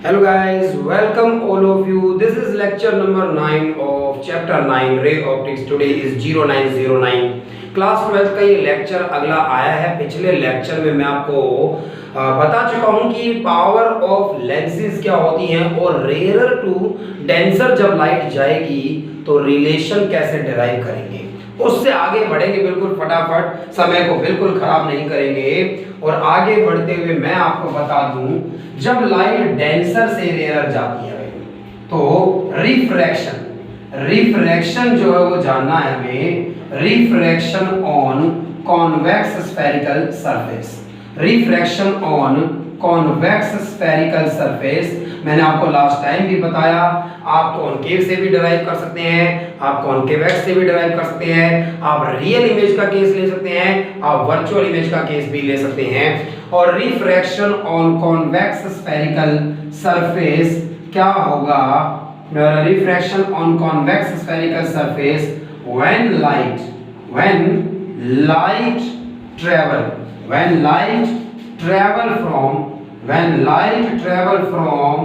Hello guys, welcome all of you. This is lecture number 9 of chapter 9 ray optics. Today is 0909. Class 12 का ये lecture अगला आया है। पिछले लेक्चर में मैं आपको बता चुका हूँ कि पावर ऑफ लेंसेज क्या होती हैं और रेयर टू डेंसर जब लाइट जाएगी तो रिलेशन कैसे डिराइव करेंगे। उससे आगे बढ़ेंगे बिल्कुल फटाफट, समय को बिल्कुल खराब नहीं करेंगे। और आगे बढ़ते हुए मैं आपको बता दूं, जब लाइट डेंसर से रेयर जाती है तो रिफ्रैक्शन जो है वो जानना है हमें। Refraction on convex spherical surface, refraction on convex spherical surface. मैंने आपको लास्ट टाइम भी बताया, आप कॉनकेव से भी डिराइव कर सकते हैं, आप कॉनकेवेक्स से भी डिराइव कर सकते हैं, आप रियल इमेज का केस ले सकते हैं, आप वर्चुअल इमेज का केस भी ले सकते हैं। और refraction on convex spherical surface क्या होगा? Refraction on convex spherical surface when light travel from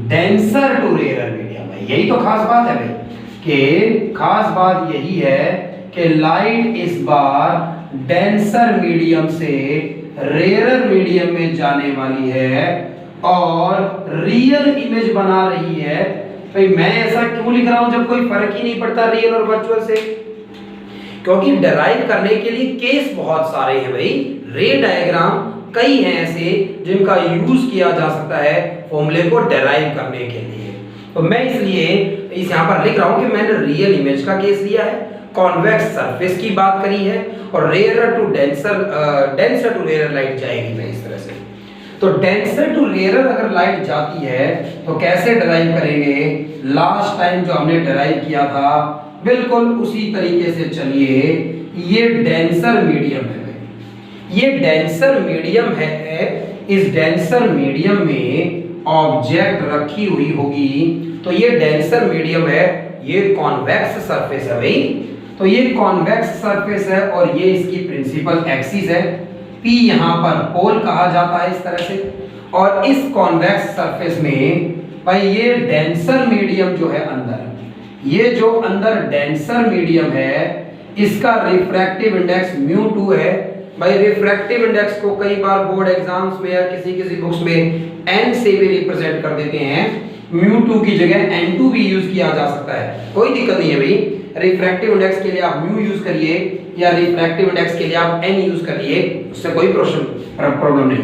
denser to rarer medium है। यही तो खास बात है भाई, कि खास बात यही है कि लाइट इस बार डेंसर मीडियम से रेयर मीडियम में जाने वाली है और रियल इमेज बना रही है। भाई मैं ऐसा क्यों लिख रहा हूं जब कोई फर्क ही नहीं पड़ता रियल और वर्चुअल से? क्योंकि डिराइव करने के लिए केस बहुत सारे हैं भाई। रे डायग्राम कई हैं ऐसे जिनका यूज किया जा सकता है फॉर्मूले को डिराइव करने के लिए। तो मैं इसलिए इस यहाँ पर लिख रहा हूं कि मैंने रियल इमेज का केस लिया है, कॉन्वेक्स सरफेस की बात करी है और rare to denser to rare light जाएगी मैं इस तरह से। तो डेंसर टू रेयर अगर लाइट जाती है तो कैसे डिराइव करेंगे? लास्ट टाइम जो हमने डिराइव किया था बिल्कुल उसी तरीके से चलिए। ये डेंसर मीडियम है, ये डेंसर मीडियम है। इस डेंसर मीडियम में ऑब्जेक्ट रखी हुई होगी, तो ये डेंसर मीडियम है, ये कॉन्वेक्स सरफेस है भाई। तो ये कॉन्वेक्स सरफेस है और ये इसकी प्रिंसिपल एक्सिस है। P यहाँ पर पोल कहा जाता है इस तरह से। और इस कॉन्वेक्स सरफेस में भाई ये डेंसर मीडियम जो है अंदर, ये जो अंदर डेंसर मीडियम है इसका रिफ्रैक्टिव इंडेक्स μ2 है। भाई रिफ्रैक्टिव इंडेक्स को कई बार बोर्ड एग्जाम्स में या किसी बुक्स में n से भी रिप्रेजेंट कर देते हैं। μ2 की जगह n2 भी यूज किया जा सकता है, कोई दिक्कत नहीं है भाई। रिफ्रैक्टिव इंडेक्स के लिए आप μ यूज करिए या रिफ्रैक्टिव इंडेक्स के लिए आप n यूज करिए, उससे कोई प्रॉब्लम नहीं।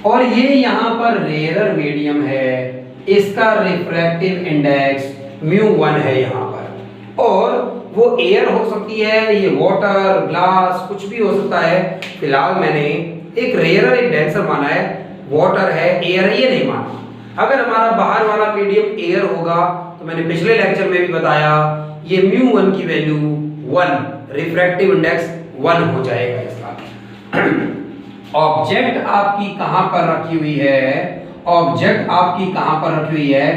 और ये यहाँ पर रेयर मीडियम है, इसका रिफ्रैक्टिव इंडेक्स μ1 है यहाँ पर। और वो एयर हो सकती है, ये वाटर, ग्लास, कुछ भी हो सकता है। फिलहाल मैंने एक रेयर एक डेंसर माना है, वाटर है, एयर ये नहीं माना। अगर हमारा बाहर वाला मीडियम एयर होगा तो मैंने पिछले लेक्चर में भी बताया ये μ1 की वैल्यू 1, रिफ्रैक्टिव इंडेक्स 1 हो जाएगा इसका। ऑब्जेक्ट आपकी कहां पर रखी हुई है? ऑब्जेक्ट आपकी कहां पर रखी हुई है?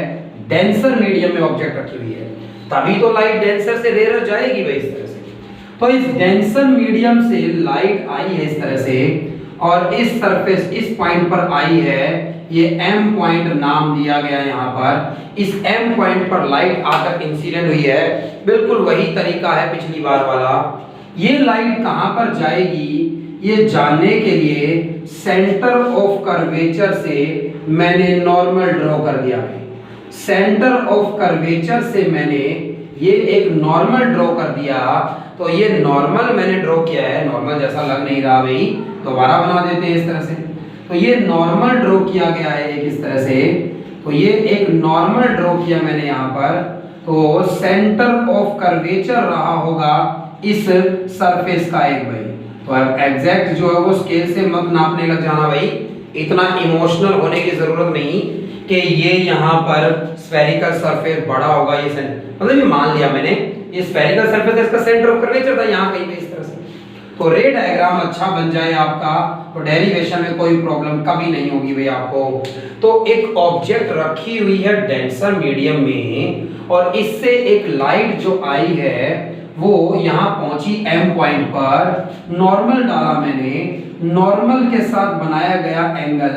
डेंसर मीडियम में ऑब्जेक्ट रखी हुई है, तभी तो लाइट डेंसर से रेयर जाएगी भाई इस तरह से। तो इस डेंसर मीडियम से लाइट आई है इस तरह से और इस सरफेस इस पॉइंट पर आई है, ये M पॉइंट नाम दिया गया है यहाँ पर। इस M पॉइंट पर लाइट आकर इंसिडेंट हुई है, बिल्कुल वही तरीका है पिछली बार वाला। ये लाइट कहाँ पर जाएगी ये जानने के लिए सेंटर ऑफ कर्वेचर से मैंने नॉर्मल ड्रॉ कर दिया है। सेंटर ऑफ कर्वेचर से मैंने ये एक नॉर्मल ड्रॉ कर दिया। तो ये नॉर्मल मैंने ड्रॉ किया है, नॉर्मल जैसा लग नहीं रहा भाई, दोबारा बना देते हैं इस तरह से। तो ये नॉर्मल ड्रॉ किया गया है एक इस तरह से। तो ये एक नॉर्मल ड्रॉ किया मैंने यहाँ पर। तो सेंटर ऑफ कर्वेचर रहा होगा इस सरफेस का एक भाई। तो अब एग्जैक्ट जो है वो स्केल से मत नापने लग जाना भाई, इतना इमोशनल होने की जरूरत नहीं कि ये यहाँ पर स्फेरिकल सरफेस बड़ा होगा। ये मतलब ये मान लिया मैंने, ये स्फेरिकल सरफेस है, इसका सेंटर ऑफ कर्वेचर था यहाँ कहीं पे इस तरह से। तो रे डायग्राम अच्छा बन जाए आपका तो डेरिवेशन में कोई प्रॉब्लम कभी नहीं होगी भाई आपको। तो एक ऑब्जेक्ट रखी हुई है डेंसर मीडियम में और इससे एक लाइट जो आई है वो यहाँ पहुंची M पॉइंट पर। नॉर्मल डाला मैंने, नॉर्मल के साथ बनाया गया एंगल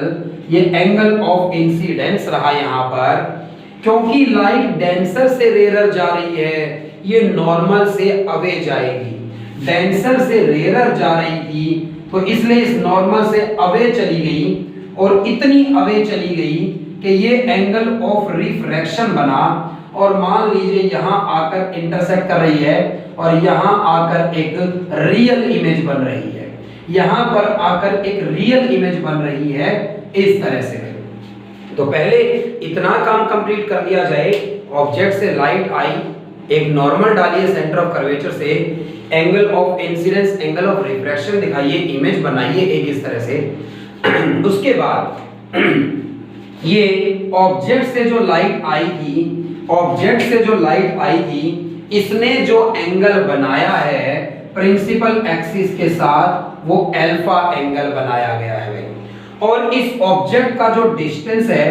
ये एंगल ऑफ इंसिडेंस रहा यहाँ पर। क्योंकि लाइट डेंसर से रेयर जा रही है, ये नॉर्मल से अवे जाएगी। डेंसर से रेयर जा रही थी तो इसलिए इस नॉर्मल से अवे चली गई, और इतनी अवे चली गई कि ये एंगल ऑफ रिफ्रैक्शन बना। और मान लीजिए यहाँ आकर इंटरसेक्ट कर रही है और यहाँ आकर एक रियल इमेज बन रही है, यहाँ पर आकर एक रियल इमेज बन रही है इस तरह से। तो पहले इतना काम कंप्लीट कर लिया जाए, ऑब्जेक्ट से लाइट आई, एक नॉर्मल डालिए सेंटर ऑफ कर्वेचर से, angle of incidence, angle of refraction दिखाइए, इमेज बनाइए एक इस तरह से। उसके बाद ये ऑब्जेक्ट से जो लाइट आई थी, ऑब्जेक्ट से जो लाइट आई थी, इसने जो एंगल बनाया है प्रिंसिपल एक्सिस के साथ, वो अल्फा एंगल बनाया गया है भाई। और इस ऑब्जेक्ट का जो डिस्टेंस है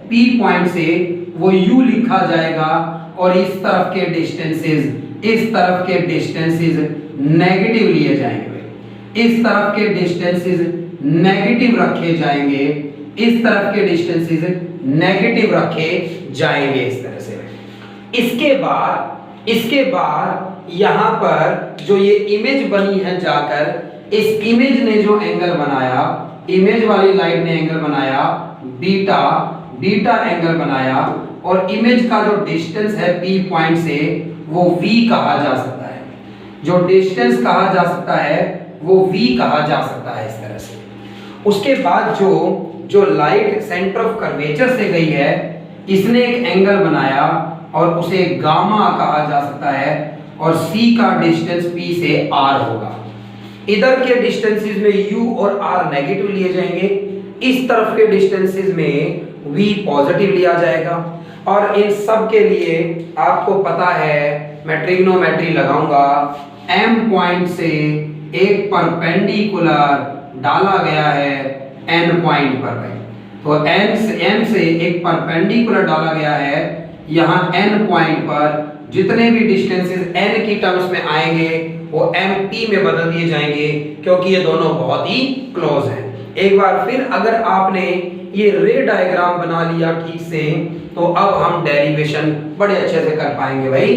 P पॉइंट से, वो U लिखा जाएगा, और इस तरफ के डिस्टेंसेस, इस तरफ के डिस्टेंसेस नेगेटिव लिए जाएंगे भाई। इस तरफ के डिस्टेंसेस नेगेटिव रखे जाएंगे, इस तरफ के डिस्टेंसेस नेगेटिव रखे जाएंगे इस तरह से। इसके बाद यहाँ पर जो ये इमेज बनी है, जाकर इस इमेज ने जो एंगल बनाया, इमेज वाली लाइट ने एंगल बनाया बीटा, बीटा एंगल बनाया, और इमेज का जो डिस्टेंस है P पॉइंट से, वो V कहा जा सकता है। जो डिस्टेंस कहा जा सकता है वो V कहा जा सकता है इस तरह से। उसके बाद जो लाइट सेंटर ऑफ कर्वेचर से गई है, इसने एक एंगल बनाया और उसे गामा कहा जा सकता है, और C का डिस्टेंस P से R होगा। इधर के डिस्टेंसेस में U और R नेगेटिव लिए जाएंगे, इस तरफ के डिस्टेंसेस में V पॉजिटिव लिया जाएगा। और इन सब के लिए आपको पता है, मैं ट्रिग्नोमेट्री लगाऊंगा, M पॉइंट से एक परपेंडिकुलर डाला गया है N पॉइंट पर है। तो M से एक परपेंडिकुलर डाला गया है, यहाँ N पॉइंट पर जितने भी डिस्टेंसेस N की टर्म्स में आएंगे वो MP में बदल दिए जाएंगे, क्योंकि ये दोनों बहुत ही क्लोज हैं। एक बार फिर अगर आपने ये रे डायग्राम बना लिया ठीक से, तो अब हम डेरिवेशन बड़े अच्छे से कर पाएंगे भाई।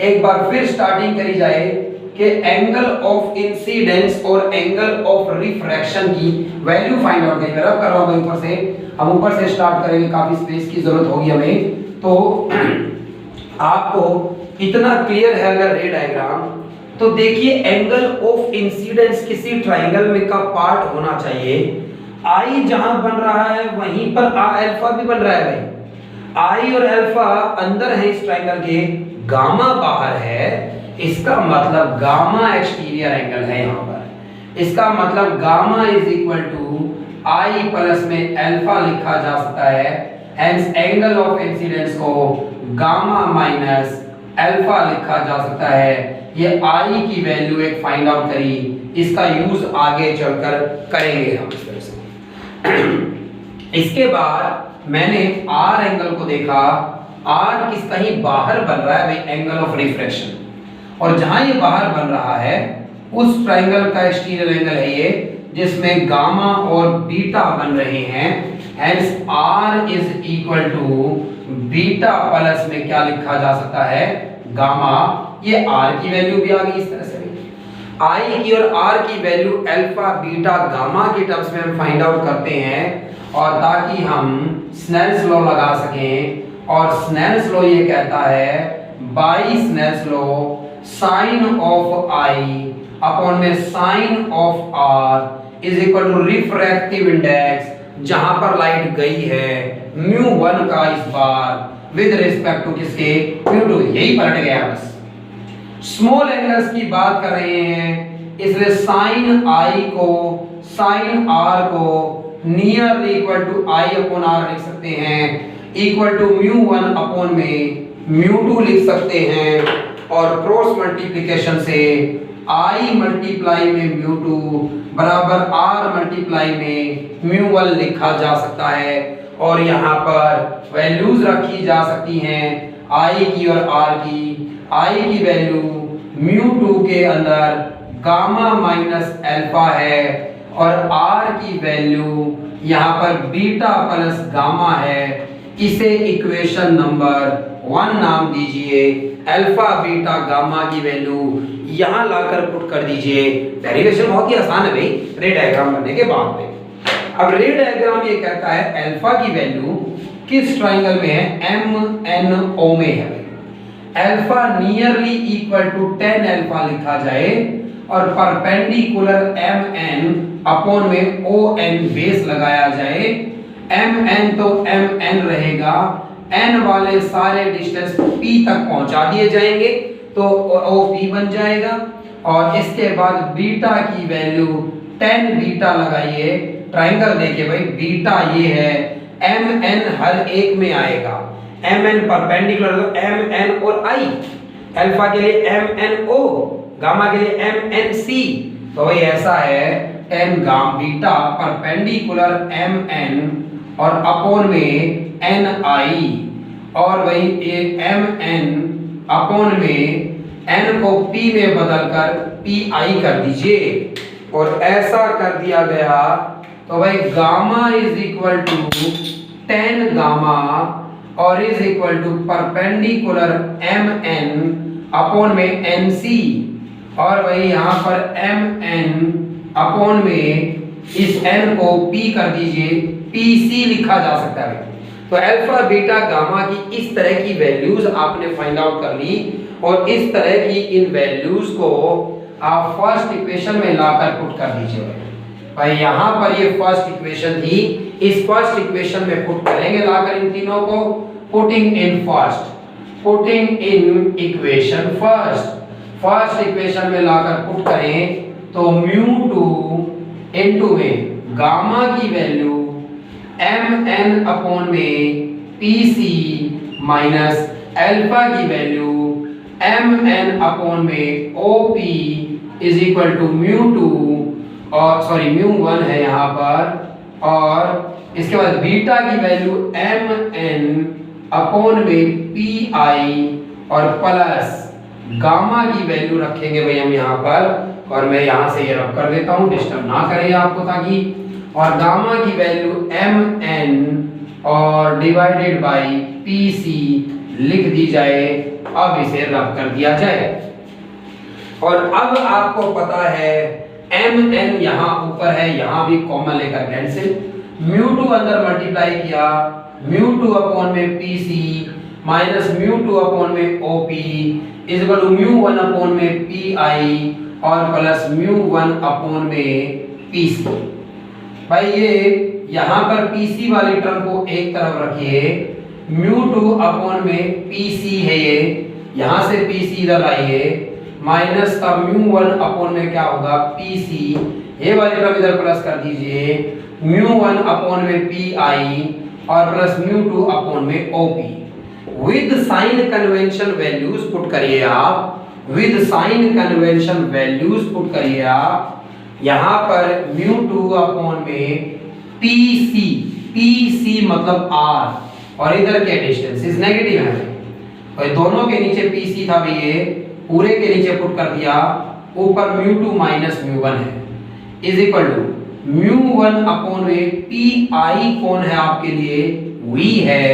एक बार फिर स्टार्टिंग करी जाए कि एंगल ऑफ इंसिडेंस और एंगल ऑफ रिफ्रैक्शन की वैल्यू फाइंड आउट करेंगे। रब कर रहा हूं ऊपर से, हम ऊपर से स्टार्ट करेंगे, काफी स्पेस की जरूरत होगी हमें। तो आपको इतना क्लियर है अगर रे डायग्राम, तो देखिए एंगल ऑफ इंसिडेंस किसी ट्रायंगल में का पार्ट होना चाहिए। आई जहां बन रहा है वहीं पर अल्फा भी बन रहा है भाई। आई और अल्फा अंदर है इस ट्रायंगल के, गामा बाहर है, इसका मतलब गामा एक्सटीरियर एंगल है यहाँ पर। इसका मतलब gamma is equal to i plus में अल्फा लिखा जा सकता है। हेंस एंगल ऑफ इंसिडेंस को गामा माइनस अल्फा लिखा जा सकता है। ये आई की वैल्यू एक फाइंड आउट करी, इसका यूज आगे चलकर करेंगे हम इस तरह से। इसके बाद मैंने आर एंगल को देखा, आर किस कहीं बाहर बन रहा है भाई एंगल ऑफ रिफ्रैक्शन, और जहां ये बाहर बन रहा है उस ट्रायंगल का एक्सटीरियर एंगल है ये, जिसमें गामा और बीटा बन रहे हैं। Hence r is equal to beta plus में क्या लिखा जा सकता है, गामा। ये आर की वैल्यू भी आ गई इस तरह से। आई की और आर की वैल्यू अल्फा बीटा गामा की टर्म्स में हम फाइंड आउट करते हैं, और ताकि हम स्नेल्स लॉ लगा सकें। और स्नेल्स लॉ ये कहता है by Snell's law sine of I upon में sine of R is equal to refractive index, जहां पर लाइट गई है μ1 का इस बार विद रिस्पेक्ट टू किसके, μ2। यही पलट गया बस। स्मॉल एंगल्स की बात कर रहे हैं, इसलिए साइन आई को, साइन आर को near equal to i upon r लिख सकते हैं, इक्वल टू μ1 अपॉन में μ2 लिख सकते हैं। और क्रॉस मल्टीप्लिकेशन से आई मल्टीप्लाई में μ2 बराबर आर मल्टीप्लाई में μ1 लिखा जा सकता है। और यहाँ पर वैल्यूज रखी जा सकती हैं आई की और आर की। आई की वैल्यू μ2 के अंदर गामा माइनस अल्फा है, और आर की वैल्यू यहाँ पर बीटा प्लस गामा है, इसे इक्वेशन नंबर 1 नाम दीजिए। अल्फा बीटा गामा की वैल्यू यहाँ लाकर पुट कर दीजिए। डेरिवेशन बहुत ही आसान है भाई रे डायग्राम बनने के बाद में। अब रे डायग्राम ये कहता है अल्फा की वैल्यू किस ट्राइंगल में है, MNO में है। Alpha nearly equal to 10 alpha लिखा जाए और परपेंडिकुलर MN अपॉन में ON बेस लगाया जाए। MN तो MN रहेगा, N वाले सारे डिस्टेंस P तक पहुंचा दिए जाएंगे तो OP बन जाएगा। और इसके बाद बीटा की वैल्यू 10 बीटा लगाइए, ट्राइंगल देखिए भाई, बीटा ये है, MN हर एक में आएगा, MN परपेंडिकुलर तो MN और I, अल्फा के लिए MNO, गामा के लिए MNC। तो भाई ऐसा है 10 गामा बीटा परपेंडिकुलर MN और अपॉन में NI, और वही MN अपॉन में N को P में बदलकर PI कर दीजिए। और ऐसा कर दिया गया तो भाई gamma is equal to 10 gamma और is equal to perpendicular MN upon में NC, और वही यहाँ पर MN अपॉन में इस N को P कर दीजिए, PC लिखा जा सकता है। तो अल्फा बीटा गामा की इस तरह की वैल्यूज आपने फाइंड आउट कर ली, और इस तरह की इन वैल्यूज को आप फर्स्ट इक्वेशन में लाकर पुट कर दीजिए। भाई यहाँ पर ये फर्स्ट इक्वेशन थी, इस फर्स्ट इक्वेशन में पुट करेंगे लाकर इन तीनों को। Putting in first, putting in equation first equation में लाकर पुट करें तो μ2 इनटू में गामा की वैल्यू MN अपॉन में PC माइनस अल्फा की वैल्यू MN अपॉन में OP इज इक्वल टू μ2, और सॉरी μ1 है यहाँ पर, और इसके बाद बीटा की वैल्यू MN अपॉन में PI और प्लस गामा की वैल्यू रखेंगे भाई हम यहाँ पर, और मैं यहाँ से ये रब कर देता हूँ, डिस्टर्ब ना करें आपको ताकि, और गामा की वैल्यू MN और डिवाइडेड बाय PC लिख दी जाए। अब इसे रब कर दिया जाए, और अब आपको पता है MN यहाँ ऊपर है, यहाँ भी कॉमन लेकर कैंसिल, μ2 अंदर मल्टीप्लाई किया, μ2 अपॉन में PC माइनस μ2 अपॉन में OP is equal to μ1 upon में PI और प्लस μ1 अपॉन में PC। भाई ये यहाँ पर PC वाली टर्म को एक तरफ रखिए, μ2 अपॉन में PC है, ये यहाँ से PC इधर लाइए, माइनस का μ1 अपॉन में क्या होगा PC, ये वाली टर्म इधर प्लस कर दीजिए, μ1 अपॉन में PI और प्लस μ2 अपॉन में OP। With sign convention values put करिए आप, with sign convention values put करिए आप। यहाँ पर μ2 अपॉन में PC मतलब R, और इधर के डिस्टेंस इज नेगेटिव है, तो दोनों के नीचे PC था भाई, ये पूरे के नीचे पुट कर दिया, ऊपर μ2 माइनस μ1 है, इज इक्वल टू μ1 अपॉन में PI कौन है आपके लिए, V है,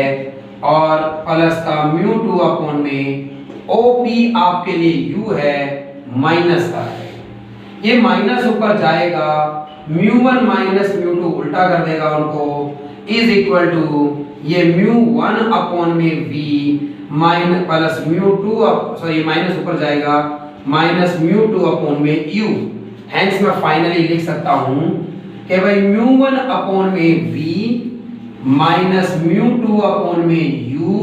और प्लस का μ2 अपॉन में OP आपके लिए U है, माइनस का है, ये माइनस ऊपर जाएगा, μ1 माइनस μ2 उल्टा कर देगा उनको, इज इक्वल टू ये μ1 अपॉन में V minus plus μ2, sorry minus ऊपर जाएगा, माइनस μ2 अपॉन में U। हेंस मैं फाइनली लिख सकता हूं कि भाई μ1 अपॉन में V माइनस μ2 अपॉन में U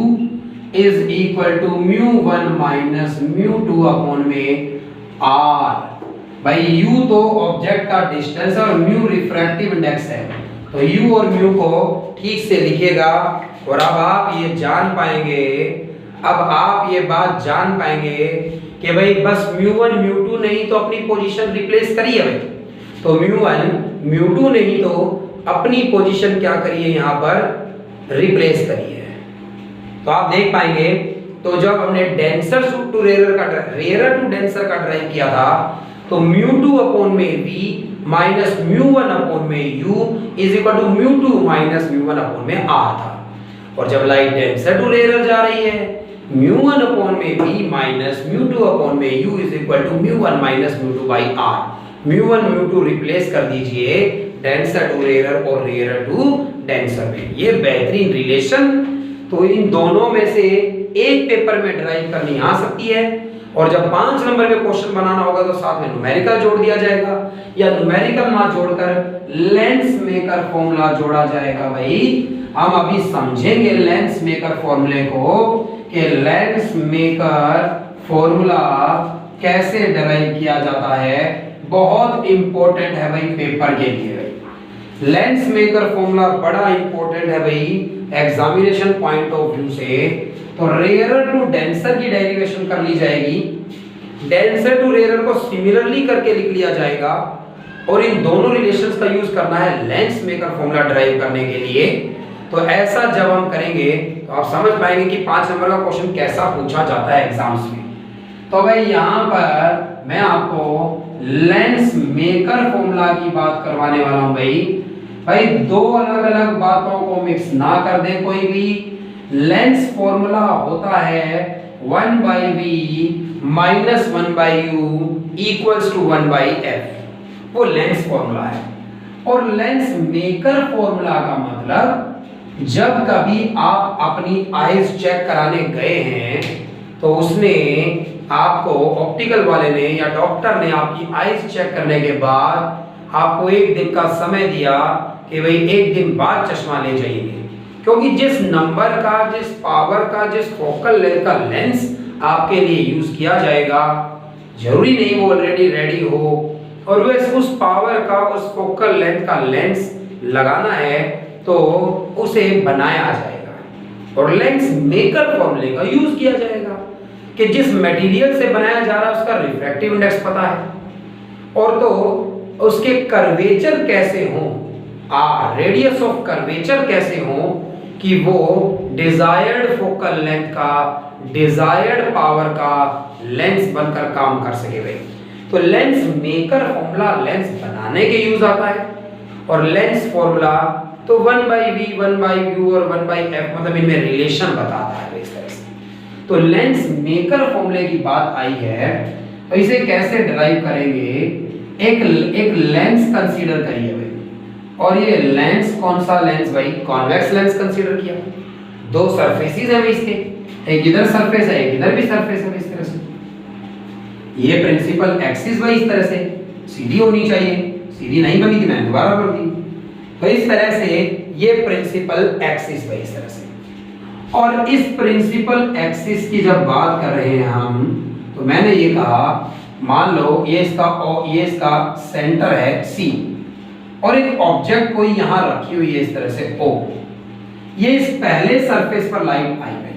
is equal to μ1 minus μ2 upon में R। भाई U तो ऑब्जेक्ट का डिस्टेंस है और μ रिफ्रैक्टिव इंडेक्स है, तो U और μ को ठीक से लिखिएगा, और अब आप ये जान पाएंगे, अब आप ये बात जान पाएंगे कि भाई बस μ1 μ2 नहीं तो अपनी पोजीशन रिप्लेस करिए भाई, तो μ1 μ2 नहीं तो अपनी पोजीशन क्या करिए यहाँ पर रिप्लेस करिए। तो आप देख पाएंगे, तो जब हमने डेंसर टू रेयर का, रेयर टू डेंसर का ड्राइव किया था, तो μ2 अपॉन में V माइनस म्यू 1 अपॉन में u is equal to mu 2 minus mu 1 upon में आर था। और जब लाइट डेंसर टू रेयर जा रही है म्यू 1 अपॉन में v माइनस म्यू 2 अपॉन में u is equal to mu 1 minus mu 2 by r. Mu 1 mu 2 replace कर दीजिए डेंसर टू रेयर और रेयर टू डेंसर में। ये बेहतरीन रिलेशन तो इन दोनों में से एक पेपर में ड्राइव करनी आ सकती है, और जब 5 नंबर में क्वेश्चन बनाना होगा तो साथ में न्यूमेरिकल जोड़ दिया जाएगा, या न्यूमेरिकल ना जोड़कर लेंस मेकर फॉर्मूला जोड़ा जाएगा। भाई हम अभी समझेंगे लेंस मेकर फॉर्मूले को कि लेंस मेकर फॉर्मूला कैसे डिराइव किया जाता है, बहुत इंपॉर्टेंट है भाई पेपर के लिए। लेंस मेकर फॉर्मूला बड़ा इंपॉर्टेंट है भाई एग्जामिनेशन पॉइंट ऑफ व्यू से। तो रेयरर टू डेंसर की डेरिवेशन कर ली जाएगी, डेंसर टू रेयरर को सिमिलरली करके लिख लिया जाएगा, और इन दोनों रिलेशंस का यूज करना है लेंस मेकर फॉर्मूला डिराइव करने के लिए। तो ऐसा जब हम करेंगे तो आप समझ पाएंगे कि 5 नंबर का क्वेश्चन कैसा पूछा जाता है एग्जाम्स में। तो भाई यहाँ पर मैं आपको लेंस मेकर फॉर्मूला की बात करवाने वाला हूँ। भाई दो अलग अलग बातों को मिक्स ना कर दें कोई भी। लेंस फॉर्मूला होता है 1/v minus 1/u equals to 1/f, वो लेंस फॉर्मूला है। और लेंस मेकर फॉर्मूला का मतलब जब कभी आप अपनी आईज चेक कराने गए हैं तो उसने आपको, ऑप्टिकल वाले ने या डॉक्टर ने आपकी आईज चेक करने के बाद आपको 1 दिन का समय दिया कि भाई 1 दिन बाद चश्मा ले जाइए, क्योंकि जिस नंबर का, जिस पावर का, जिस फोकल लेंथ का लेंस आपके लिए यूज किया जाएगा जरूरी नहीं वो ऑलरेडी रेडी हो, और वैसे उस पावर का, उस फोकल लेंथ का लेंस लगाना है तो उसे बनाया जाएगा और लेंस मेकर फॉर्मूले का यूज किया जाएगा कि जिस मटेरियल से बनाया जा रहा है उसका रिफ्रैक्टिव इंडेक्स पता है, और तो उसके कर्वेचर कैसे हो, रेडियस ऑफ कर्वेचर कैसे हो कि वो डिजायर्ड फोकल लेंथ का, डिजायर्ड पावर का लेंस बनकर काम कर सके। भाई तो लेंस मेकर फॉर्मूला लेंस बनाने के यूज आता है, और लेंस फॉर्मूला तो 1/v 1/u और 1/f मतलब इनमें रिलेशन बताता है इस तरह से। तो लेंस मेकर फॉर्मूले की बात आई है तो इसे कैसे डिराइव करेंगे। एक लेंस कंसीडर करिए भाई, और ये लेंस कौन सा लेंस भाई, कॉन्वेक्स लेंस कंसीडर किया। 2 सरफेसेस हैं इसके, एक इधर सरफेस है एक इधर भी सरफेस है। इस तरह से ये प्रिंसिपल एक्सिस भाई इस तरह से सीधी होनी चाहिए, सीधी नहीं बनी थी मैंने दोबारा कर दी। तो इस तरह से ये प्रिंसिपल एक्सिस भाई इस तरह से, और इस प्रिंसिपल एक्सिस की जब बात कर रहे हैं हम तो मैंने ये कहा मान लो ये इसका सेंटर है C, और एक ऑब्जेक्ट कोई यहां रखी हुई है इस तरह से O। ये इस पहले सरफेस पर लाइट आई है,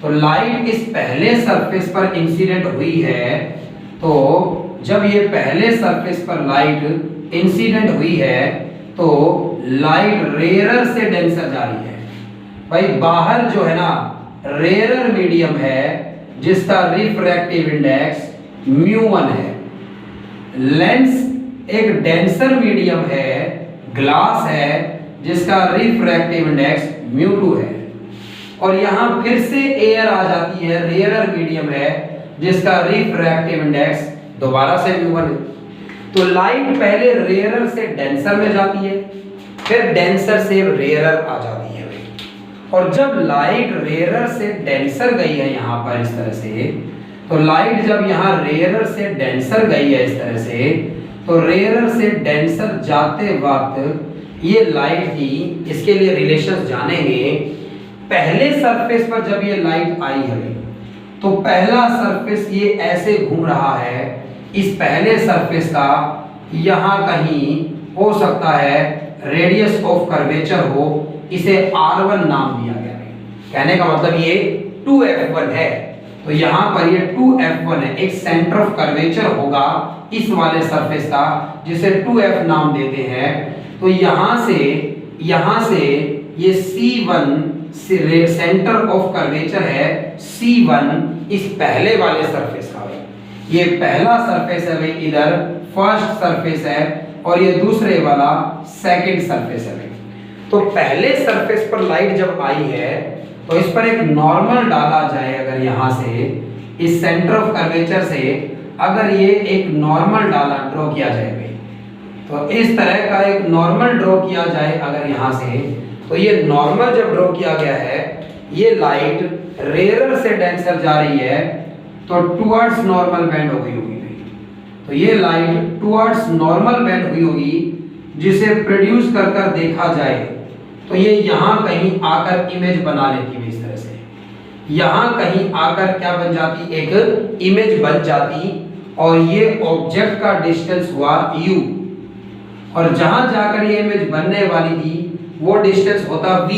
तो लाइट इस पहले सरफेस पर इंसिडेंट हुई है। तो जब ये पहले सरफेस पर लाइट इंसिडेंट हुई है तो लाइट रेयरर से डेंसर जा रही है। भाई बाहर जो है ना रेयरर मीडियम है जिसका रिफ्रैक्टिव इंडेक्स μ1 है, लेंस एक डेंसर मीडियम है, ग्लास है जिसका रिफ्रैक्टिव इंडेक्स μ2 है, और यहां फिर से एयर आ जाती है, रेयरर मीडियम है जिसका रिफ्रैक्टिव इंडेक्स दोबारा से μ1 है। तो लाइट पहले रेयरर से डेंसर में जाती है, फिर डेंसर से रेयरर आ जाती है। और जब लाइट रेयरर से डेंसर गई है यहाँ पर इस तरह से, तो लाइट जब यहाँ रेयरर से डेंसर गई है इस तरह से, तो रेयरर से डेंसर जाते वक्त ये लाइट की, इसके लिए रिलेशंस जानेंगे। पहले सरफेस पर जब ये लाइट आई है तो पहला सरफेस ये ऐसे घूम रहा है, इस पहले सरफेस का यहाँ कहीं हो सकता है रेडियस ऑफ कर्वेचर हो, इसे R1 नाम दिया गया है। कहने का मतलब ये 2f1 है, तो यहाँ पर ये 2f1 है, एक सेंटर ऑफ कर्वेचर होगा इस वाले सरफेस का जिसे 2f नाम देते हैं। तो यहाँ से ये C1 सेंटर ऑफ कर्वेचर है, C1 इस पहले वाले सरफेस का है। ये पहला सरफेस है भाई, इधर फर्स्ट सरफेस है और ये दूसरे वाला सेकंड सरफेस है। तो पहले सरफेस पर लाइट जब आई है तो इस पर एक नॉर्मल डाला जाए, अगर यहाँ से इस सेंटर ऑफ कर्वेचर से अगर ये एक नॉर्मल डाला ड्रॉ किया जाए भाई, तो इस तरह का एक नॉर्मल ड्रॉ किया जाए अगर यहाँ से, तो ये नॉर्मल जब ड्रॉ किया गया है, ये लाइट रेयरर से डेंसर जा रही है तो टुवर्ड्स नॉर्मल बेंड हो गई होगी। तो ये लाइट टुवर्ड्स नॉर्मल बेंड हुई होगी, जिसे प्रोड्यूस कर कर देखा जाए तो ये यहाँ कहीं आकर इमेज बना लेती है। इस तरह से यहाँ कहीं आकर क्या बन जाती, एक इमेज बन जाती, और ये ऑब्जेक्ट का डिस्टेंस हुआ u, और जहां जाकर ये इमेज बनने वाली थी वो डिस्टेंस होता v।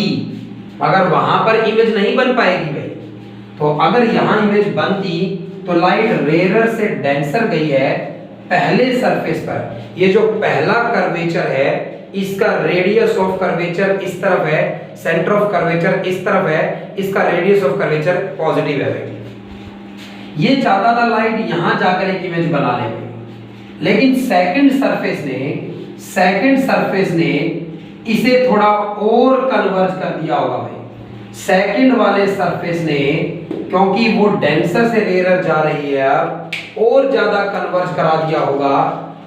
अगर वहां पर इमेज नहीं बन पाएगी भाई, तो अगर यहाँ इमेज बनती तो लाइट रेयरर से डेंसर गई है पहले सरफेस पर। ये जो पहला कर्वेचर है इसका रेडियस ऑफ कर्वेचर इस तरफ है, सेंटर ऑफ कर्वेचर इस तरफ है, इसका रेडियस ऑफ कर्वेचर पॉजिटिव है। ये चाहता था लाइट यहां जाकर एक इमेज बना ले, लेकिन सेकंड सरफेस ने इसे थोड़ा और कन्वर्ज कर दिया होगा भाई। सेकंड वाले सरफेस ने, क्योंकि वो डेंसर से रेयरर जा रही है, और ज्यादा कन्वर्ज करा दिया होगा,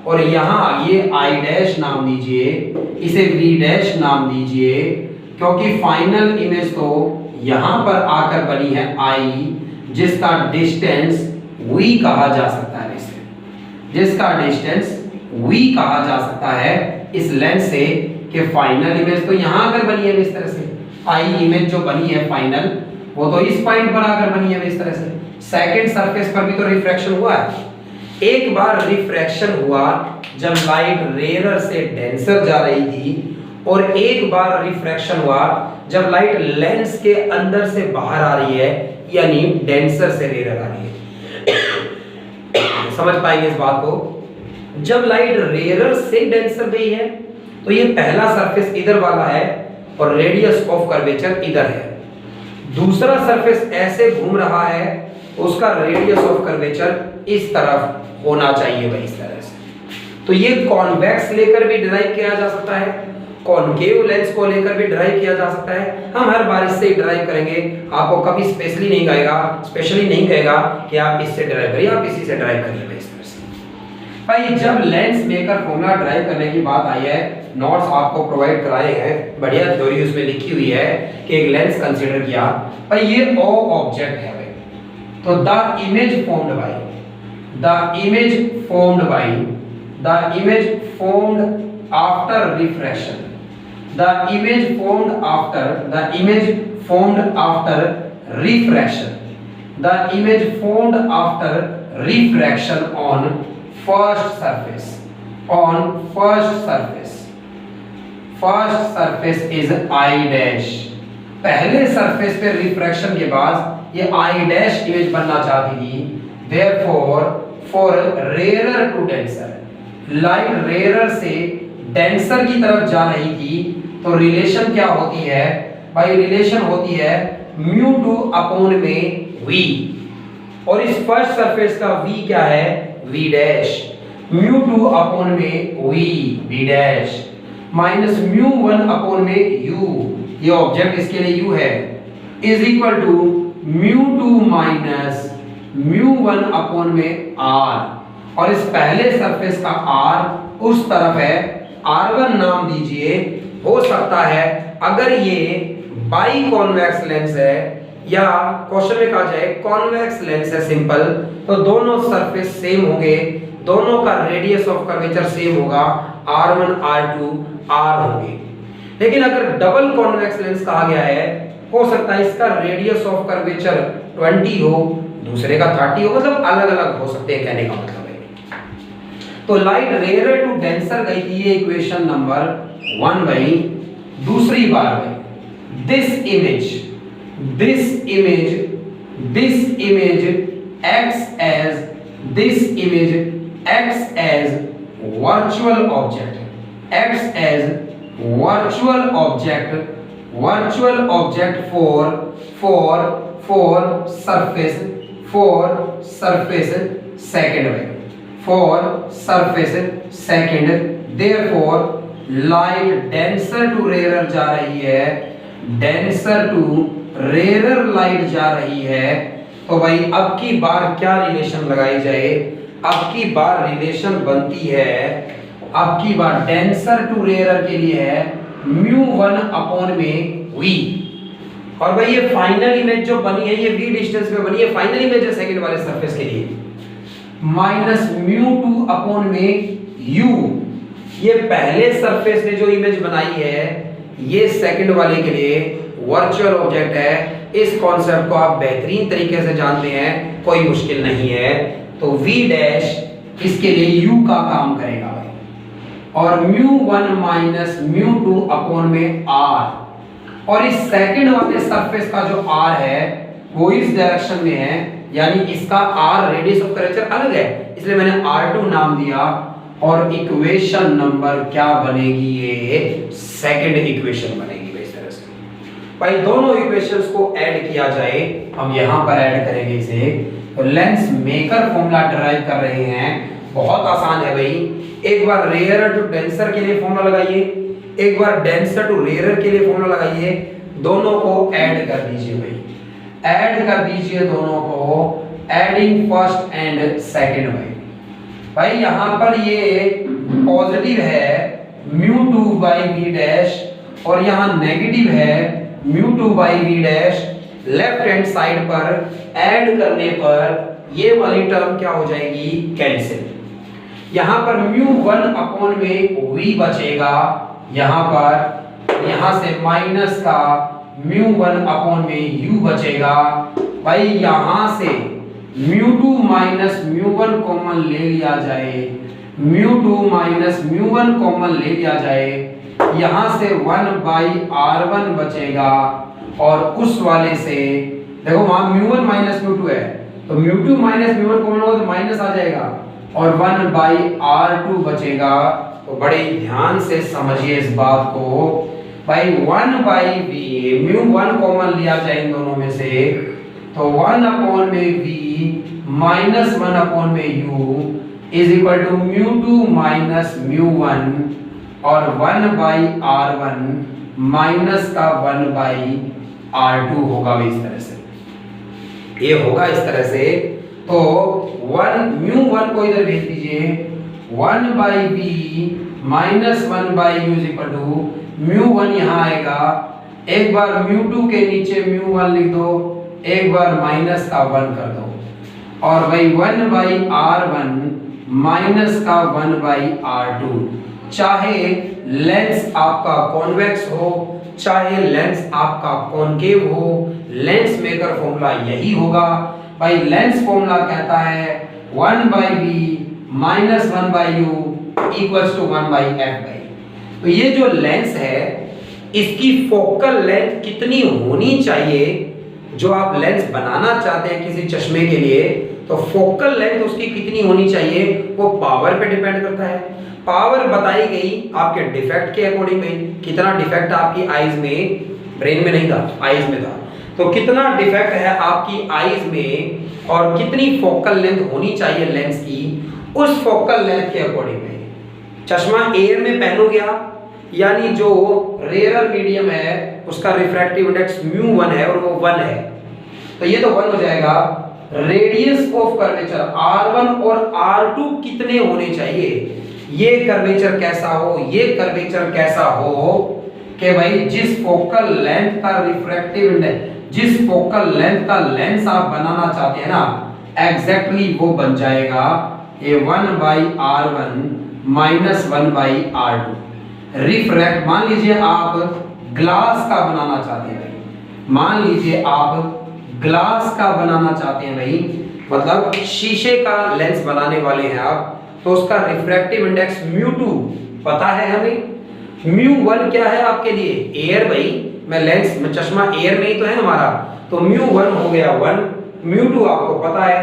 और यहाँ ये आई डैश नाम दीजिए, इसे वी डैश नाम दीजिए, क्योंकि फाइनल इमेज तो यहाँ पर आकर बनी है आई, जिसका डिस्टेंस v कहा जा सकता है, जिसका डिस्टेंस v कहा जा सकता है इस लेंस से, कि फाइनल इमेज तो यहाँ आकर बनी है इस तरह से, आई इमेज जो बनी है फाइनल वो तो इस पॉइंट पर आकर बनी है इस तरह से। सेकंड सरफेस पर भी तो रिफ्रैक्शन हुआ है। एक बार रिफ्रैक्शन हुआ जब लाइट रेयरर से डेंसर जा रही थी, और एक बार रिफ्रैक्शन हुआ जब लाइट लेंस के अंदर से बाहर आ रही है, यानी डेंसर से रेयरर आ रही है। समझ पाएंगे इस बात को? जब लाइट रेयरर से डेंसर गई है तो ये पहला सरफेस इधर वाला है और रेडियस ऑफ कर्वेचर इधर है। दूसरा सरफेस ऐसे घूम रहा है, उसका रेडियस ऑफ कर्वेचर इस तरफ होना चाहिए भाई, इस तरह से। तो ये कॉन्वेक्स लेकर भी डिराइव किया जा सकता है, कॉनकेव लेंस को लेकर भी डिराइव किया जा सकता है। हम हर बार इससे ही डिराइव करेंगे, आपको कभी स्पेशली नहीं कहेगा कि आप इससे डिराइव करिए, आप इसी से डिराइव करिए भाई, इस तरह से। भाई जब लेंस मेकर फॉर्मूला डिराइव करने की बात आई है, नोट्स आपको प्रोवाइड कराए हैं, बढ़िया थ्योरी उसमें लिखी हुई है कि एक लेंस कंसीडर किया भाई, ये ओ ऑब्जेक्ट है भाई, तो the image formed after refraction, the image formed after refraction on first surface is I dash। पहले सरफेस पे रिफ्रैक्शन के बाद ये I dash इमेज बनना चाहती थी, therefore for rarer to denser, light rarer से डेंसर की तरफ जा रही थी, तो रिलेशन क्या होती है भाई? रिलेशन होती है μ2 अपॉन में v, और इस फर्स्ट सरफेस का v क्या है? v डैश, μ2 अपॉन में v डैश माइनस μ1 अपॉन में u, ये ऑब्जेक्ट इसके लिए u है, is equal to μ2 minus μ1 upon में r, और इस पहले सरफेस का r उस तरफ है, r1 नाम दीजिए। हो सकता है अगर ये बाई कॉन्वेक्स लेंस है, या क्वेश्चन में कहा जाए कॉन्वेक्स लेंस है सिंपल, तो दोनों सरफेस सेम होंगे, दोनों का रेडियस ऑफ कर्वेचर सेम होगा, r1 r2 r होंगे। लेकिन अगर डबल कॉन्वेक्स लेंस कहा गया है, हो सकता है इसका रेडियस ऑफ कर्वेचर 20 हो, दूसरे का 30 हो, मतलब अलग अलग हो सकते हैं, कहने का मतलब है। तो लाइट रेयरर टू डेंसर गई थी, ये इक्वेशन नंबर 1 भाई। दूसरी बार भाई this image acts as virtual object for surface second therefore light denser to rare जा रही है, डेंसर टू रेयर लाइट जा रही है। तो भाई अब की बार क्या रिलेशन लगाई जाए, अब की बार रिलेशन बनती है, अब की बार डेंसर टू रेयर के लिए है μ1 अपॉन में v। और भाई ये फाइनल इमेज जो बनी है ये v डिस्टेंस में बनी है, फाइनल इमेज है सेकंड वाले सरफेस के लिए, माइनस μ2 अपॉन में u। ये पहले सरफेस ने जो इमेज बनाई है ये सेकंड वाले के लिए वर्चुअल ऑब्जेक्ट है। इस कॉन्सेप्ट को आप बेहतरीन तरीके से जानते हैं, कोई मुश्किल नहीं है। तो v डैश इसके लिए u का काम करेगा भाई, और μ1 माइनस μ2 अपॉन में r। और इस सेकंड वाले सरफेस का जो r है वो इस डायरेक्शन में है, यानी इसका r रेडियस ऑफ कर्वेचर अलग है, इसलिए मैंने r2 नाम दिया। और इक्वेशन नंबर क्या बनेगी, ये सेकंड इक्वेशन बनेगी भाई इस तरह से। भाई दोनों इक्वेशंस को ऐड किया जाए, हम यहां पर ऐड करेंगे इसे। तो लेंस मेकर फॉर्मूला डिराइव कर रहे हैं, बहुत आसान है भाई। एक बार रेयर टू डेंसर के लिए फॉर्मूला लगाइए, एक बार डेंसर टू रेयर के लिए फॉर्मूला लगाइए, दोनों को ऐड कर दीजिए भाई, ऐड कर दीजिए दोनों को, एडिंग फर्स्ट एंड सेकंड भाई। भाई यहां पर ये पॉजिटिव है μ2 बाई v डैश और यहां नेगेटिव है μ2 by v dash. Left hand side पर ऐड करने पर ये वाली टर्म क्या हो जाएगी, कैंसिल। यहां पर μ1 अपॉन में v बचेगा, यहां पर यहां से माइनस का μ1 अपॉन में u बचेगा। भाई यहां से μ2 माइनस μ1 कॉमन ले लिया जाए, μ2 माइनस μ1 कॉमन ले लिया जाए, यहां से 1 बाई r1 बचेगा। और उस वाले से देखो वहां μ1 माइनस μ2 है, तो μ2 माइनस μ1 कॉमन होगा तो माइनस आ जाएगा, और 1 बाई r2 बचेगा। तो बड़े ध्यान से समझिए इस बात को भाई। 1 बाई v, μ1 कॉमन लिया जाए इन दोनों में से, तो 1 अपॉन में v माइनस 1 अपॉन में u is equal to μ2 minus μ1 और 1 बाई r1 माइनस का 1 बाई r2 होगा इस तरह से, ये होगा इस तरह से। तो 1 μ1 को इधर भेज दीजिए, 1 by v minus 1 by u is equal to μ1 यहाँ आएगा, एक बार μ2 के नीचे μ1 लिख दो, एक बार माइनस का 1 कर दो, और भाई 1 बाई r1 माइनस का 1 बाई r2। चाहे लेंस आपका कॉन्वेक्स हो, चाहे लेंस आपका कॉनकेव हो, लेंस मेकर फॉर्मूला यही होगा भाई। लेंस फॉर्मूला कहता है 1 by v minus 1 by u equals to 1 by f by. तो ये जो लेंस है इसकी फोकल लेंथ कितनी होनी चाहिए, जो आप लेंस बनाना चाहते हैं किसी चश्मे के लिए, तो फोकल लेंथ उसकी कितनी होनी चाहिए वो पावर पे डिपेंड करता है। पावर बताई गई आपके डिफेक्ट के अकॉर्डिंग में, कितना डिफेक्ट आपकी आईज में, ब्रेन में नहीं था आईज में था, तो कितना डिफेक्ट है आपकी आईज में और कितनी फोकल लेंथ होनी चाहिए लेंस की, उस फोकल लेंथ के अकॉर्डिंग में चश्मा एयर में पहनोगे आप, यानी जो रेयर मीडियम है उसका रिफ्रैक्टिव इंडेक्स μ1 है और वो 1 है, तो ये तो 1 हो जाएगा। रेडियस ऑफ कर्वेचर r1 और r2 कितने होने चाहिए, ये कर्वेचर कैसा हो, ये कर्वेचर कैसा हो कि भाई जिस फोकल लेंथ का रिफ्रैक्टिव इंडेक्स, जिस फोकल लेंथ का लेंस आप बनाना चाहते हैं ना, एग्जैक्टली वो बन जाएगा ये 1 by r1 minus 1 by r2। Refract, मान लीजिए आप ग्लास का बनाना चाहते हैं भाई, मान लीजिए आप ग्लास का बनाना चाहते हैं भाई, मतलब शीशे का लेंस बनाने वाले हैं आप, तो उसका रिफ्रैक्टिव इंडेक्स μ2 पता है हमें, μ1 क्या है आपके लिए, एयर भाई, मैं लेंस में चश्मा एयर में ही तो है हमारा, तो μ1 हो गया 1, μ2 आपको पता है।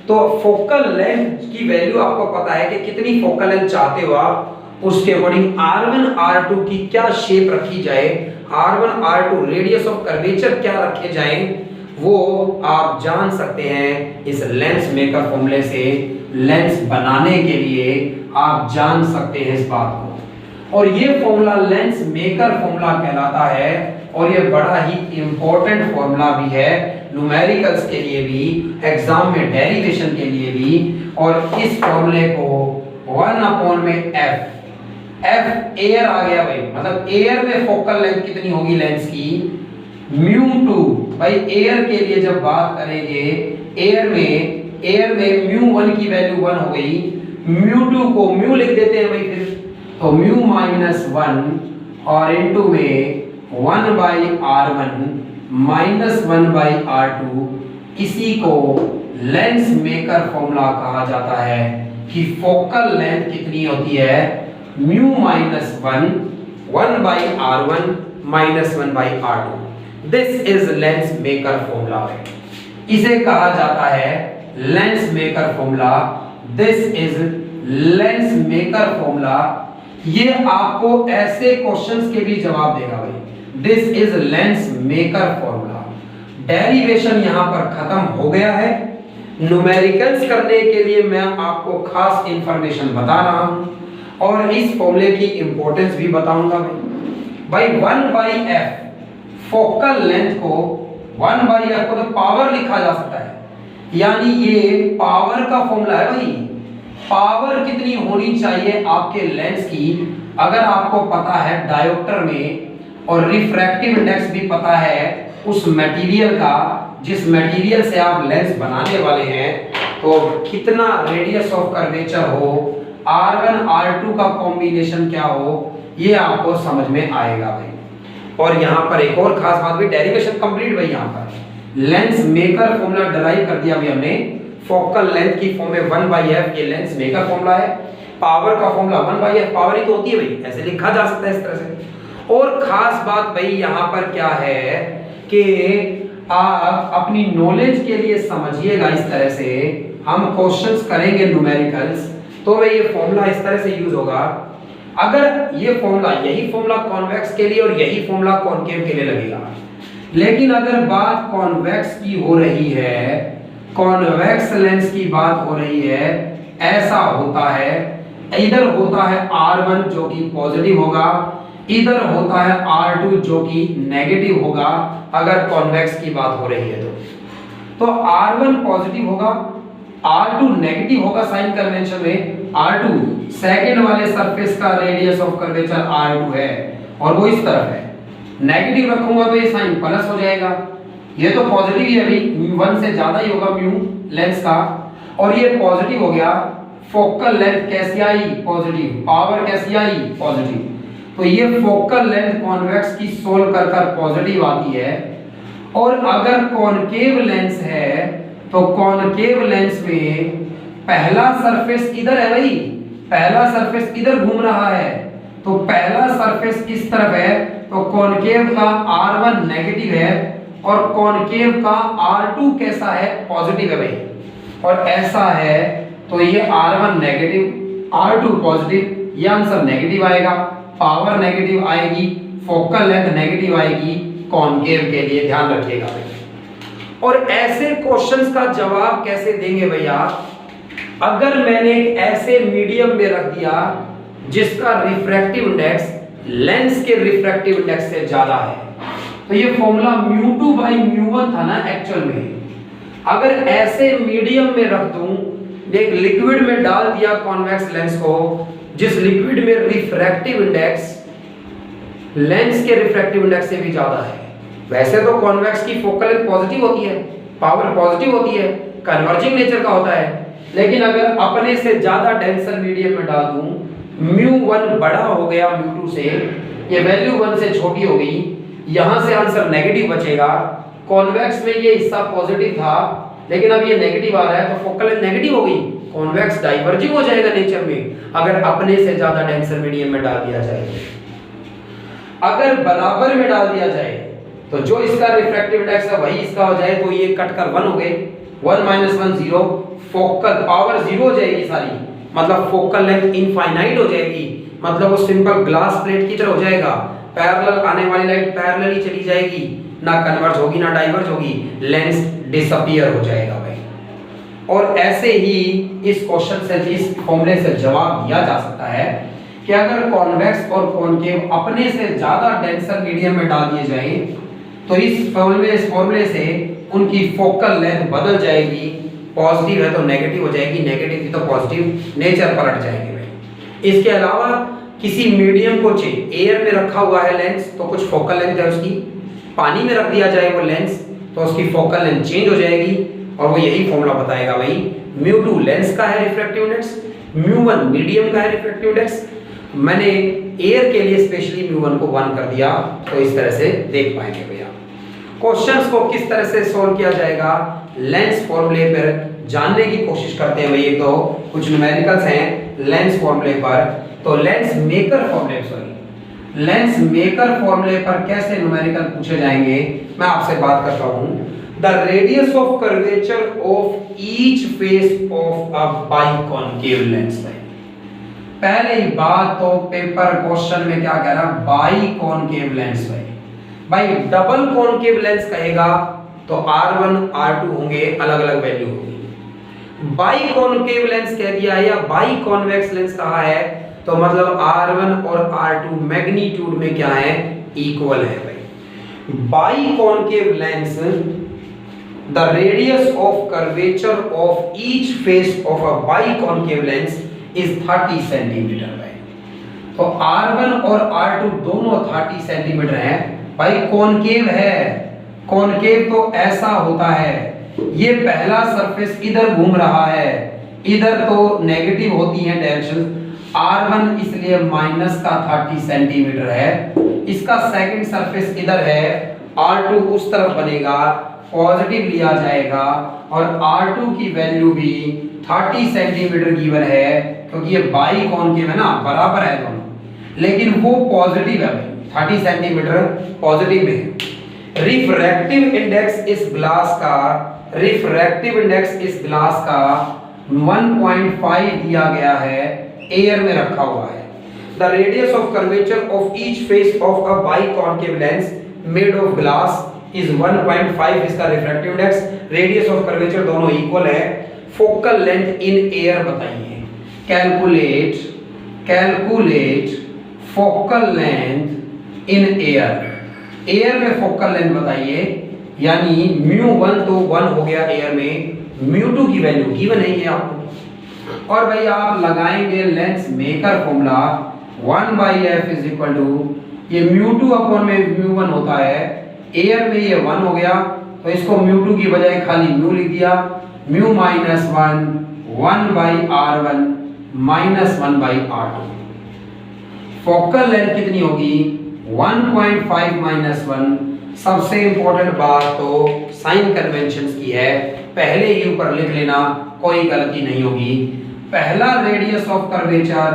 तो फोकल लेंथ की वैल्यू आपको पता है कि कितनी फोकल लेंथ चाहते हो आप, उसके अकॉर्डिंग r1 r2 की क्या शेप रखी जाए, r1 r2 radius of curvature क्या रखे जाएं, वो आप जान सकते हैं इस लेंस मेकर फॉर्मूले से। लेंस बनाने के लिए आप जान सकते हैं इस बात को। और ये फॉर्मूला लेंस मेकर फॉर्मूला कहलाता है और ये बड़ा ही इंपॉर्टेंट फॉर्मूला भी है न्यूमेरिकल्स के लिए भी, एग्जाम में डेरिवेशन के लिए भी। और इस फॉर्मूले को 1 में एफ एयर आ गया भाई, मतलब एयर में फोकल लेंथ कितनी होगी लेंस की, μ2। भाई एयर के लिए जब बात करेंगे, एयर में μ1 की वैल्यू 1 हो गई, μ2 को म्यू लिख देते हैं भाई फिर, तो μ-1 और इनटू में 1/r1 -1/r2, इसी को लेंस मेकर फॉर्मूला कहा जाता है कि फोकल लेंथ कितनी होती है, μ-1 1/r1 -1/r2। This is lens maker formula, इसे कहा जाता है lens maker formula. This is lens maker formula. ये आपको ऐसे क्वेश्चंस के भी जवाब देगा भाई। This is lens maker formula. Derivation यहां पर खत्म हो गया है। न्यूमेरिकल्स करने के लिए मैं आपको खास इंफॉर्मेशन बता रहा हूं और इस फॉर्मूले की इंपॉर्टेंस भी बताऊंगा भाई। 1/f फोकल लेंथ को 1/f को तो पावर लिखा जा सकता है, यानी ये पावर का फॉर्मूला है भाई। पावर कितनी होनी चाहिए आपके लेंस की, अगर आपको पता है डायोप्टर में, और रिफ्रैक्टिव इंडेक्स भी पता है उस मटेरियल का जिस मटेरियल से आप लेंस बनाने वाले हैं, तो कितना रेडियस ऑफ कर्वेचर हो, R1 R2 का कॉम्बिनेशन क्या हो, ये आपको समझ में आएगा भाई। और यहाँ पर एक और खास बात भी, डेरिवेशन कंप्लीट भाई। यहाँ पर लेंस मेकर फॉर्मूला डराइव कर दिया भाई हमने। फोकल लेंथ की फॉर्म में 1/f, ये लेंस मेकर फॉर्मूला है। पावर का फॉर्मूला 1/f, पावर ही तो होती है भाई, ऐसे लिखा जा सकता है इस तरह से। और खास बात भाई यहाँ पर क्या है कि आप अपनी नॉलेज के लिए समझिएगा, इस तरह से हम क्वेश्चंस करेंगे न्यूमेरिकल्स, तो भाई ये फॉर्मूला इस तरह से यूज होगा। अगर ये फॉर्मूला, यही फॉर्मूला कॉन्वेक्स के लिए और यही फॉर्मूला कॉनकेव के लिए लगेगा, लेकिन अगर बात कॉन्वेक्स की हो रही है, कॉन्वेक्स लेंस की बात हो रही है, ऐसा होता है, इधर होता है R1 जो कि पॉजिटिव होगा, इधर होता है R2 जो कि नेगेटिव होगा। अगर कॉन्वेक्स की बात हो रही है तो R1 पॉजिटिव होगा, R2 नेगेटिव होगा साइन कन्वेंशन में। R2 सेकंड वाले सरफेस का रेडियस ऑफ कर्वेचर R2 है और वो इस तरफ है, नेगेटिव रखूंगा तो ये साइन प्लस हो जाएगा। ये तो पॉजिटिव ही है भाई, 1 से ज्यादा ही होगा म्यू लेंस का, और ये पॉजिटिव हो गया। फोकल लेंथ कैसी आई, पॉजिटिव, पावर कैसी आई, पॉजिटिव। तो ये फोकल लेंथ कॉन्वेक्स की सोल्व कर कर पॉजिटिव आती है। और अगर कॉनकेव लेंस है तो कॉनकेव लेंस में पहला सरफेस इधर है भाई, पहला सरफेस इधर घूम रहा है, तो पहला सरफेस किस तरफ है, तो कॉनकेव का R1 नेगेटिव है और कॉनकेव का R2 कैसा है, पॉजिटिव है भाई। और ऐसा है तो ये R1 नेगेटिव, R2 पॉजिटिव, ये आंसर नेगेटिव आएगा। पावर नेगेटिव आएगी, फोकल लेंथ नेगेटिव आएगी कॉनकेव के लिए, ध्यान रखिएगा भाई। और ऐसे क्वेश्चंस का जवाब कैसे देंगे भैया, अगर मैंने एक ऐसे मीडियम में रख दिया जिसका रिफ्रैक्टिव इंडेक्स लेंस के रिफ्रैक्टिव इंडेक्स से ज्यादा है, तो ये फॉर्मूला μ2/μ1 था ना एक्चुअल में। अगर ऐसे मीडियम में रख दूं, एक लिक्विड में डाल दिया कॉन्वेक्स लेंस को, जिस लिक्विड में रिफ्रैक्टिव इंडेक्स लेंस के रिफ्रैक्टिव इंडेक्स से भी ज्यादा है। वैसे तो कॉन्वेक्स की फोकल लेंथ पॉजिटिव होती है, पावर पॉजिटिव होती है, कन्वर्जिंग नेचर का होता है, लेकिन अगर अपने से ज्यादा डेंसर मीडियम में डाल दूं, μ1 बड़ा हो गया μ2 से, ये वैल्यू 1 से छोटी हो गई, यहां से आंसर नेगेटिव बचेगा। कॉन्वेक्स में ये हिस्सा पॉजिटिव था लेकिन अब ये नेगेटिव आ रहा है, तो फोकल लेंथ नेगेटिव हो गई, कॉन्वेक्स डाइवर्जिंग हो जाएगा नेचर में अगर अपने से ज्यादा डेंसर मीडियम में डाल दिया जाए। अगर बराबर में डाल दिया जाए तो जो इसका रिफ्रैक्टिव इंडेक्स है वही इसका हो जाए, तो ये कट कर 1 हो गए, 1 - 1 0, फोकल पावर 0 हो जाएगी सारी, मतलब फोकल लेंथ इनफाइनाइट हो जाएगी, मतलब वो सिंपल ग्लास प्लेट की तरह हो जाएगा। पैरेलल आने वाली लाइट पैरेलल ही चली जाएगी, ना कन्वर्ज होगी ना डाइवर्ज होगी, लेंस डिसअपीयर हो जाएगा भाई। और ऐसे ही इस क्वेश्चन से, इस फॉर्मूले से जवाब दिया जा सकता है कि अगर कॉन्वेक्स और कॉनकेव अपने से ज्यादा डेंसर मीडियम में डाल दिए जाएं तो इस फॉर्मूले से उनकी फोकल लेंथ बदल जाएगी, पॉजिटिव है तो नेगेटिव हो जाएगी, नेगेटिव थी तो पॉजिटिव, नेचर पलट जाएंगे भाई। इसके अलावा किसी मीडियम को एयर में रखा हुआ है लेंस तो कुछ फोकल लेंथ है उसकी, पानी में रख दिया जाए वो लेंस तो उसकी फोकल लेंथ चेंज हो जाएगी और वो यही फॉर्मूला बताएगा भाई। μ2 लेंस का है रिफ्रैक्टिव इंडेक्स, μ1 मीडियम का है रिफ्रैक्टिव इंडेक्स। मैंने एयर के लिए स्पेशली μ1 को 1 कर दिया तो इस तरह से देख पाएंगे भैया। क्वेश्चंस को किस तरह से सॉल्व किया जाएगा लेंस फॉर्मूले पर जानने की कोशिश करते हैं भाई। तो कुछ न्यूमेरिकल्स हैं लेंस फॉर्मूले पर, तो लेंस मेकर फॉर्मूले पर कैसे न्यूमेरिकल पूछे जाएंगे मैं आपसे बात करता हूं। The radius of curvature of each face of a biconcave lens. पहले ही बात तो पेपर क्वेश्चन में क्या कह रहा है, बाइकॉन्केव लेंस भाई डबल कॉन्केव लेंस कहेगा तो R1 R2 होंगे, अलग अलग वैल्यू होगी। बाइकॉन्केव लेंस कह दिया या बाइकॉन्वेक्स लेंस कहा है तो मतलब R1 और R2 मैग्नीट्यूड में क्या है, इक्वल है भाई। Biconcave lens the radius of curvature of each face of a biconcave lens is 30 centimetre भाई। तो R1 और R2 दोनों 30 सेंटीमीटर हैं भाई। कॉनकेव है, कॉनकेव तो ऐसा होता है, ये पहला सरफेस इधर घूम रहा है, इधर तो नेगेटिव होती है डायरेक्शन, R1 इसलिए माइनस का 30 सेंटीमीटर है। इसका सेकंड सरफेस इधर है, R2 उस तरफ बनेगा, पॉजिटिव लिया जाएगा और R2 की वैल्यू भी 30 सेंटीमीटर गिवन है क्योंकि ये बाइकॉन्केव है ना, बराबर है दोनों, लेकिन वो पॉजिटिव है भाई, 30 सेंटीमीटर पॉजिटिव में है। रिफ्रैक्टिव इंडेक्स इस ग्लास का 1.5 दिया गया है, एयर में रखा हुआ है। The radius of curvature of each face of a biconcave lens made of glass is 1.5 इसका refractive index, radius of curvature दोनों इक्वल है। फोकल लेंथ इन एयर बताइए, calculate focal length in air, air में focal length बताइए, यानी μ1 तो 1 हो गया एयर में, μ2 की वैल्यू गिवन है ये आपको। और भाई आप लगाएंगे lens maker formula 1/f is equal to ये μ2 अपॉन में μ1 होता है, एयर में ये 1 हो गया तो इसको μ2 की बजाय खाली μ लिख दिया, μ minus 1/r1 minus 1/r2। Focal length कितनी होगी 1.5 माइनस 1। सबसे इंपॉर्टेंट बात तो साइन कन्वेंशंस की है, पहले ही ऊपर लिख लेना, कोई गलती नहीं होगी। पहला रेडियस ऑफ कर्वेचर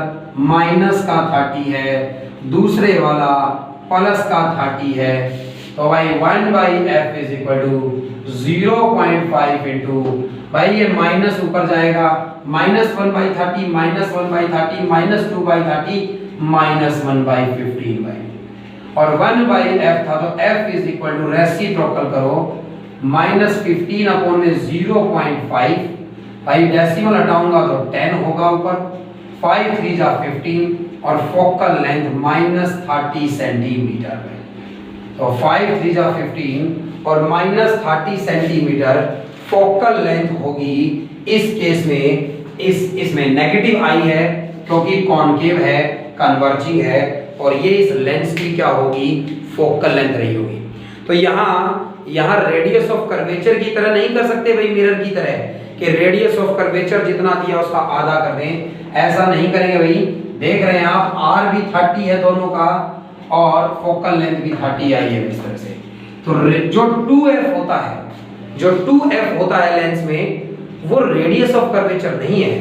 माइनस का 30 है, दूसरे वाला प्लस का 30 है, तो भाई 1/f is equal to 0.5 into भाई ये माइनस ऊपर जाएगा, माइनस 1/30 माइनस 1/30 माइनस 2/30 माइनस 1/15 भाई, और 1/f था तो f is equal to reciprocal करो माइनस 15 अपॉन में 0.5 भाई, डेसिमल हटाऊंगा तो 10 होगा ऊपर, 5 3 जा 15 और फोकल लेंथ माइनस 30 सेंटीमीटर है। तो 5 3 जा 15 और माइनस 30 सेंटीमीटर फोकल लेंथ होगी। इस केस में इसमें नेगेटिव आई है क्योंकि कॉनकेव है, कन्वर्जिंग है, और ये इस लेंस की क्या होगी, फोकल लेंथ रही होगी। तो यहाँ रेडियस ऑफ कर्वेचर की तरह नहीं कर सकते भाई, मिरर की तरह कि रेडियस ऑफ कर्वेचर जितना दिया उसका आधा कर दें, ऐसा नहीं करेंगे भाई। देख रहे हैं आप R भी 30 है दोनों का और फोकल लेंथ भी 30 आई है इस तरह से। तो जो 2f होता है लेंस में, वो रेडियस ऑफ कर्वेचर नहीं है,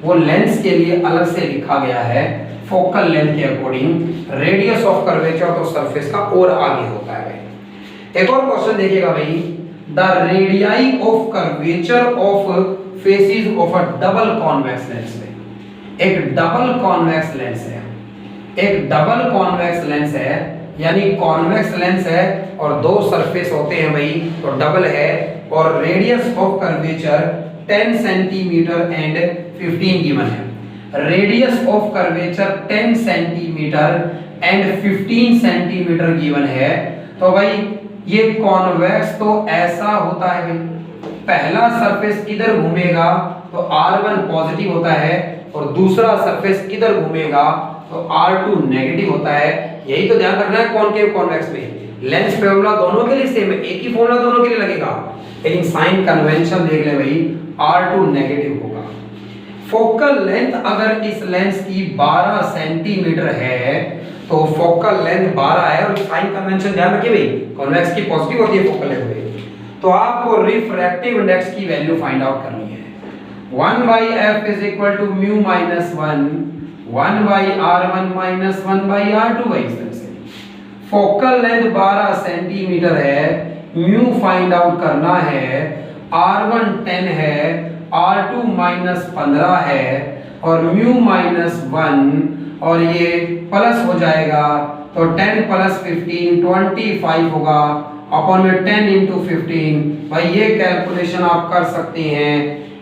वो लेंस के लिए अलग से लिखा गया है फोकल लेंथ के अकॉर्डिंग। रेडियस ऑफ कर्वेचर तो सरफेस का और आगे होता है भाई। एक और क्वेश्चन देखिएगा भाई, the radii of curvature of faces of a double convex lens. एक डबल कॉन्वेक्स लेंस है, यानी कॉन्वेक्स लेंस है और दो सरफेस होते हैं भाई, तो डबल है, और radius of curvature 10 centimetre and 15 given है। Radius of curvature 10 centimetre and 15 centimetre given है। तो भाई ये कॉन्वेक्स तो ऐसा होता है भाई, पहला सरफेस किधर घूमेगा तो R1 पॉजिटिव होता है और दूसरा सरफेस किधर घूमेगा तो R2 नेगेटिव होता है। यही तो ध्यान रखना है कॉनकेव कॉन्वेक्स में। लेंस फार्मूला दोनों के लिए सेम है, एक ही फार्मूला दोनों के लिए लगेगा, लेकिन साइन कन्वेंशन देख ले भाई, R2 नेगेटिव होगा। फोकल लेंथ अगर इस लेंस की 12 सेंटीमीटर है तो फोकल लेंथ 12 है, और साइन कन्वेंशन ध्यान रखिए भाई, कॉन्वेक्स की पॉजिटिव होती है फोकल लेंथ में। तो आपको रिफ्रैक्टिव इंडेक्स की वैल्यू फाइंड आउट करनी है। 1/f is equal to mu minus 1 1/r1 minus 1/r2 भाई। इस तरह से फोकल लेंथ 12 सेंटीमीटर है, म्यू फाइंड आउट करना है, r1 10 है, r2 माइनस 15 है और म्यू माइनस 1 और ये प्लस हो जाएगा तो 10 प्लस 15 25 होगा अपॉन में 10 इंटू 15। भाई ये कैलकुलेशन आप कर सकते हैं,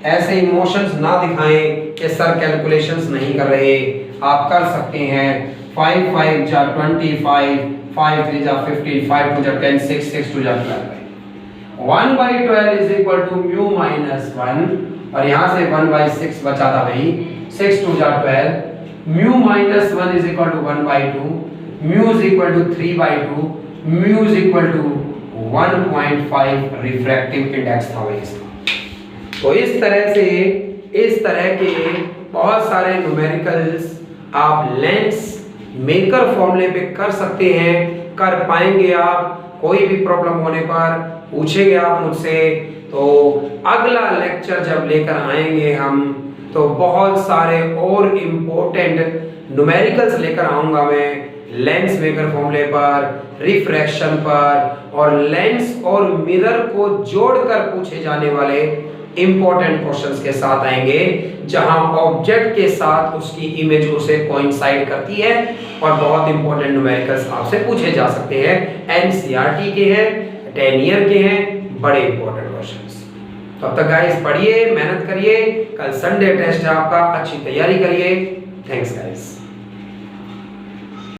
ऐसे इमोशंस ना दिखाएं कि सर कैलकुलेशंस नहीं कर रहे, आप कर सकते हैं। 5 5 जा 25, 5 3 जा 15, 5 2 जा 10, 6 6 2 जा 12। 1/12 is equal to mu minus 1 और यहाँ से 1/6 बचा था भाई, 6 2 जा 12। Mu minus 1 is equal to 1/2, mu is equal to 3/2, mu is equal to 1.5 refractive index था भाई इसका। तो इस तरह के बहुत सारे न्यूमेरिकल्स आप लेंस मेकर फॉर्मूले पे कर सकते हैं, कर पाएंगे आप। कोई भी प्रॉब्लम होने पर पूछेंगे आप मुझसे, तो अगला लेक्चर जब लेकर आएंगे हम तो बहुत सारे और इम्पोर्टेंट न्यूमेरिकल्स लेकर आऊंगा मैं, लेंस मेकर फॉर्मूले पर, रिफ्रैक्शन पर और लेंस और मिरर को जोड़कर पूछे जाने वाले इंपॉर्टेंट क्वेश्चंस के साथ आएंगे, जहां ऑब्जेक्ट के साथ उसकी इमेज उसे कोइंसाइड करती है और बहुत इंपॉर्टेंट न्यूमेरिकल्स आपसे पूछे जा सकते हैं। एनसीईआरटी के हैं, 10 ईयर के हैं, बड़े इंपॉर्टेंट क्वेश्चंस। तो अब तक गाइस पढ़िए, मेहनत करिए, कल संडे टेस्ट है आपका, अच्छी तैयारी करिए। Thanks guys.